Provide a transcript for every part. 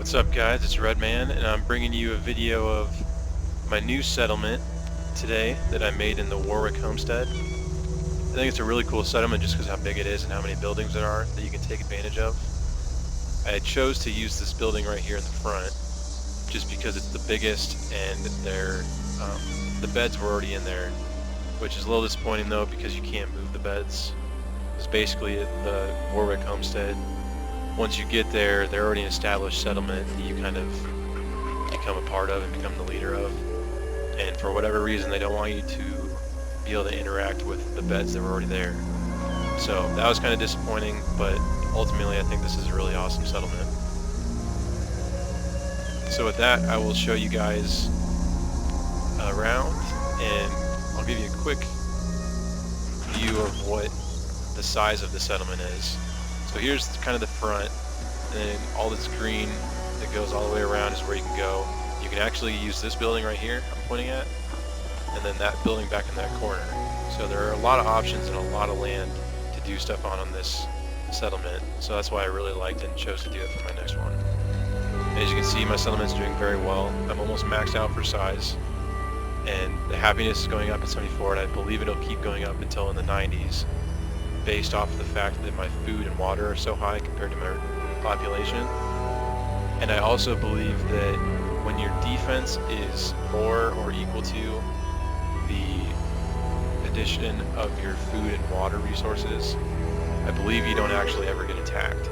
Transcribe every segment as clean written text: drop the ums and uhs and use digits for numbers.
What's up, guys? It's Redman, and I'm bringing you a video of my new settlement today that I made in the Warwick Homestead. I think it's a really cool settlement just because how big it is and how many buildings there are that you can take advantage of. I chose to use this building right here in the front just because it's the biggest, and the beds were already in there, which is a little disappointing though because you can't move the beds. It's basically the Warwick Homestead. Once you get there, they're already an established settlement that you kind of become a part of and become the leader of. And for whatever reason, they don't want you to be able to interact with the beds that were already there. So that was kind of disappointing, but ultimately I think this is a really awesome settlement. So with that, I will show you guys around, and I'll give you a quick view of what the size of the settlement is. So here's kind of the front, and then all this green that goes all the way around is where you can go. You can actually use this building right here I'm pointing at, and then that building back in that corner. So there are a lot of options and a lot of land to do stuff on this settlement. So that's why I really liked and chose to do it for my next one. And as you can see, my settlement's doing very well. I'm almost maxed out for size, and the happiness is going up at 74, and I believe it'll keep going up until in the 90s. Based off of the fact that my food and water are so high compared to my population. And I also believe that when your defense is more or equal to the addition of your food and water resources, I believe you don't actually ever get attacked.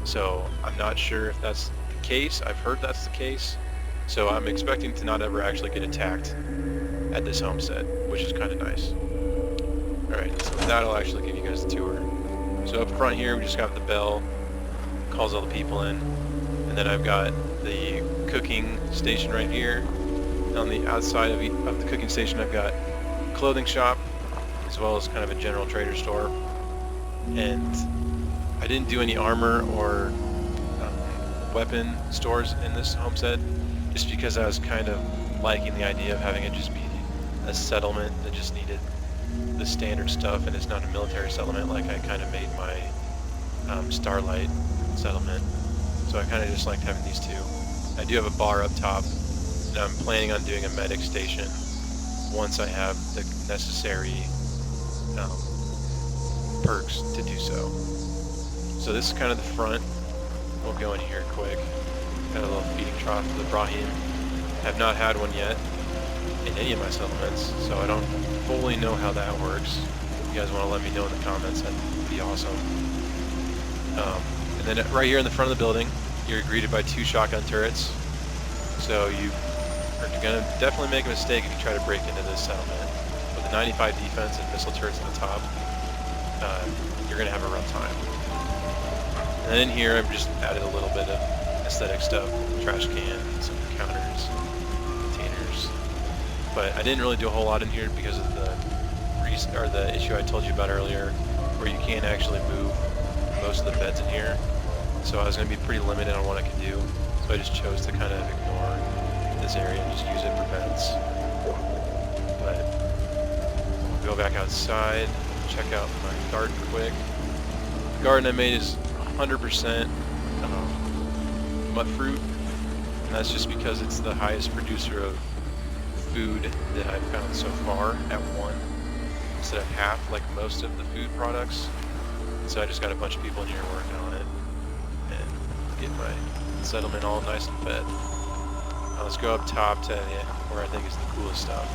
So I'm not sure if that's the case. I've heard that's the case. So I'm expecting to not ever actually get attacked at this homestead, which is kind of nice. Alright, so with that I'll actually give you guys a tour. So up front here we just got the bell, calls all the people in, and then I've got the cooking station right here. On the outside of the cooking station I've got a clothing shop, as well as kind of a general trader store. And I didn't do any armor or weapon stores in this homestead, just because I was kind of liking the idea of having it just be a settlement that just needed the standard stuff, and it's not a military settlement like I kind of made my Starlight settlement. So I kind of just liked having these two. I do have a bar up top, and I'm planning on doing a medic station once I have the necessary perks to do so. So this is kind of the front. We'll go in here quick. Got a little feeding trough for the Brahim. Have not had one yet in any of my settlements, so I don't fully know how that works. If you guys want to let me know in the comments, that'd be awesome. And then right here in the front of the building, you're greeted by 2 shotgun turrets. So you are going to definitely make a mistake if you try to break into this settlement. With a 95 defense and missile turrets on the top, you're going to have a rough time. And then in here, I've just added a little bit of aesthetic stuff, trash cans, some counters, containers. But I didn't really do a whole lot in here because of the issue I told you about earlier, where you can't actually move most of the beds in here. So I was going to be pretty limited on what I could do. So I just chose to kind of ignore this area and just use it for vents. But we'll go back outside, check out my garden quick. The garden I made is 100% mud fruit, and that's just because it's the highest producer of food that I've found so far at 1 instead of half like most of the food products. So I just got a bunch of people in here working on it and get my settlement all nice and fed. Now let's go up top to where I think is the coolest stuff.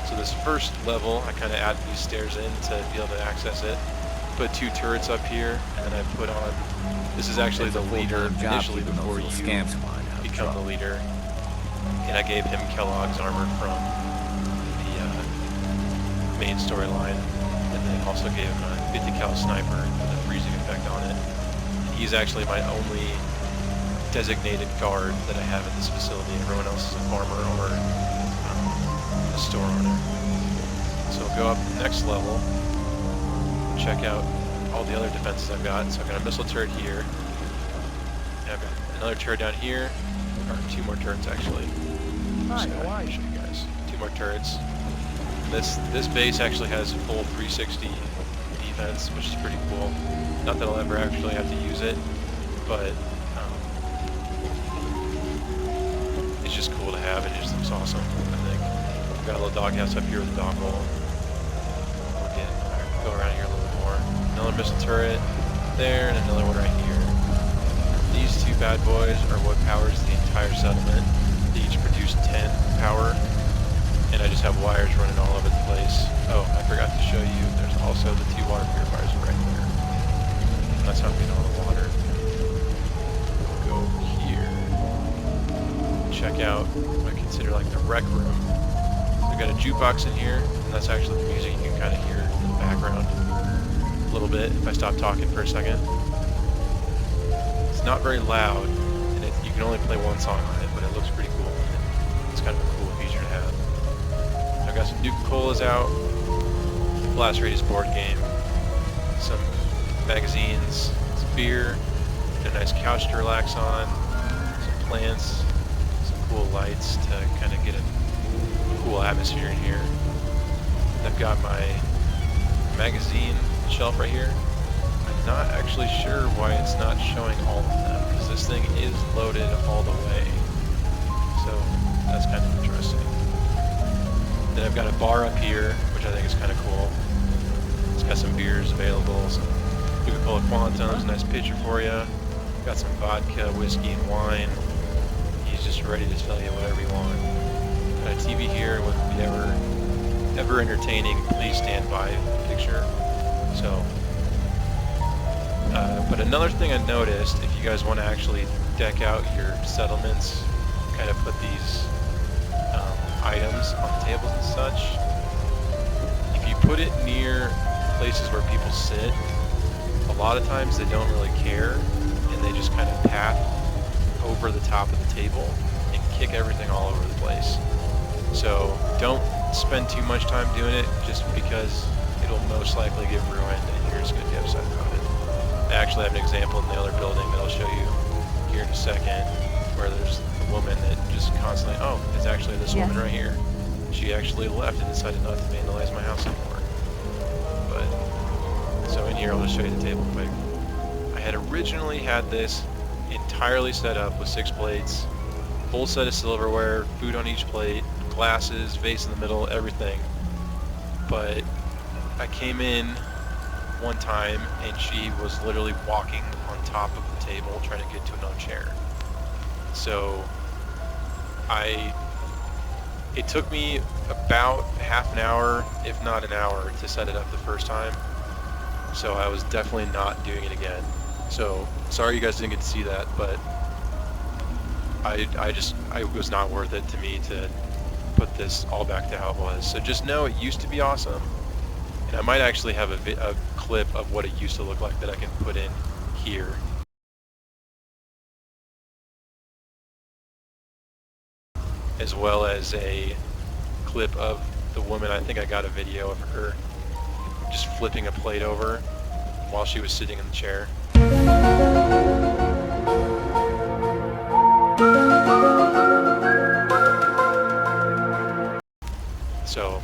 So this first level, I kind of added these stairs in to be able to access it. Put 2 turrets up here, and I put on, this is actually the leader initially before you become the leader. And I gave him Kellogg's armor from the main storyline, and then also gave him a 50 cal sniper with a freezing effect on it. And he's actually my only designated guard that I have in this facility. Everyone else is a farmer or a store owner. So we'll go up the next level, check out all the other defenses I've got. So I've got a missile turret here, and I've got another turret down here, or 2 more turrets actually. Hi, So how are I'll you? show you guys 2 more turrets. This base actually has full 360 defense, which is pretty cool. Not that I'll ever actually have to use it, but looks awesome, I think. We've got a little doghouse up here with a dog hole. Go around here a little bit more. Another missile turret there, and another one right here. These two bad boys are what powers the entire settlement. They each produce 10 power, and I just have wires running all over the place. Oh, I forgot to show you, there's also the 2 water purifiers right there. That's how we get all the water. We'll go here. Check out what I consider like the rec room. So we've got a jukebox in here, and that's actually the music you can kind of hear in the background a little bit if I stop talking for a second. It's not very loud, and you can only play one song on it, but it looks pretty cool. It's kind of a cool feature to have. I've got some Nuka-Colas out, Blast Radius board game, some magazines, some beer, and a nice couch to relax on, some plants, some cool lights to kind of get a cool atmosphere in here. I've got my magazine shelf right here. I'm not actually sure why it's not showing all of them, because this thing is loaded all the way. So that's kind of interesting. Then I've got a bar up here, which I think is kind of cool. It's got some beers available, some Nuka-Cola Quantums, nice pitcher for you. Got some vodka, whiskey, and wine. He's just ready to tell you whatever you want. Got a TV here with the ever entertaining "Please Stand By" picture. So, but another thing I noticed, if you guys want to actually deck out your settlements, kind of put these items on the tables and such, if you put it near places where people sit, a lot of times they don't really care, and they just kind of path over the top of the table and kick everything all over the place. So don't spend too much time doing it, just because it'll most likely get ruined and you're just going to be upset about it. I actually have an example in the other building that I'll show you here in a second, where there's a woman that just constantly, oh, it's actually this woman right here. She actually left and decided not to vandalize my house anymore. But, so in here I'll just show you the table quick. I had originally had this entirely set up with 6 plates, full set of silverware, food on each plate, glasses, vase in the middle, everything. But I came in one time and she was literally walking on top of the table trying to get to another chair. So it took me about half an hour, if not an hour, to set it up the first time. So I was definitely not doing it again. So sorry you guys didn't get to see that, but it was not worth it to me to put this all back to how it was. So just know it used to be awesome, and I might actually have a clip of what it used to look like that I can put in here. As well as a clip of the woman. I think I got a video of her just flipping a plate over while she was sitting in the chair. So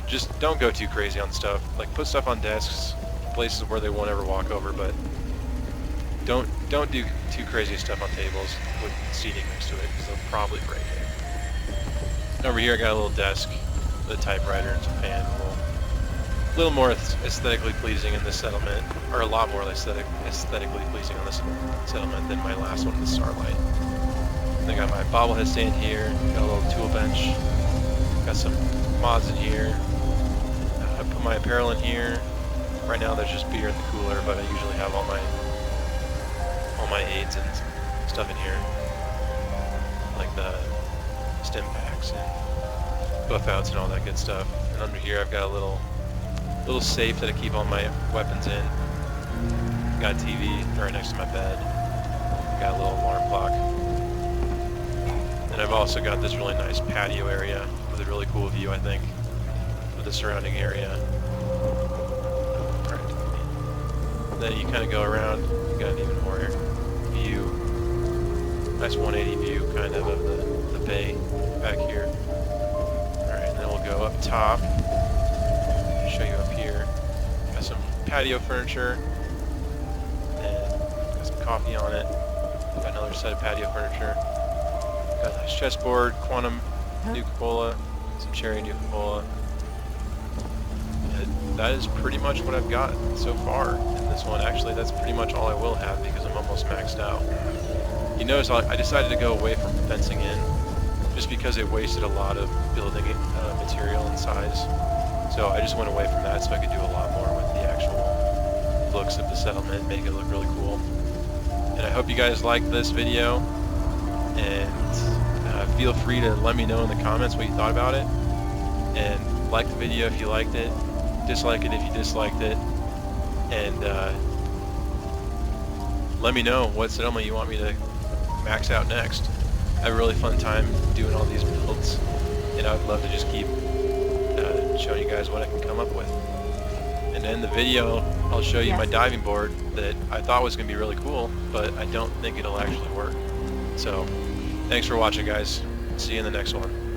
just don't go too crazy on stuff. Like, put stuff on desks, places where they won't ever walk over, but don't do too crazy stuff on tables with seating next to it, because they'll probably break it. Over here I got a little desk with a typewriter and some fan. A little more aesthetically pleasing in this settlement, or a lot more aesthetically pleasing on this settlement than my last one, the Starlight. I got my bobblehead stand here, got a little tool bench, got some mods in here. I put my apparel in here. Right now there's just beer in the cooler, but I usually have all my aids and stuff in here, like the stim packs and buff outs and all that good stuff. And under here I've got a little safe that I keep all my weapons in. Got a TV right next to my bed. Got a little alarm clock. And I've also got this really nice patio area with a really cool view, I think, of the surrounding area. Right. Then you kind of go around, you got an even more view. Nice 180 view kind of the bay back here. Alright, and then we'll go up top. Show you up here. Got some patio furniture. And got some coffee on it. Got another set of patio furniture. Got a nice chessboard, quantum Nuka-Cola, some cherry Nuka-Cola. That is pretty much what I've got so far in this one. Actually, that's pretty much all I will have because I'm almost maxed out. You notice I decided to go away from fencing in just because it wasted a lot of building material and size. So I just went away from that so I could do a lot more with the actual looks of the settlement, make it look really cool. And I hope you guys liked this video, and feel free to let me know in the comments what you thought about it, and like the video if you liked it, dislike it if you disliked it, and let me know what settlement you want me to max out next. I have a really fun time doing all these builds, and I would love to just keep showing you guys what I can come up with. And in the video, I'll show you my diving board that I thought was going to be really cool, but I don't think it'll actually work. So, thanks for watching, guys. See you in the next one.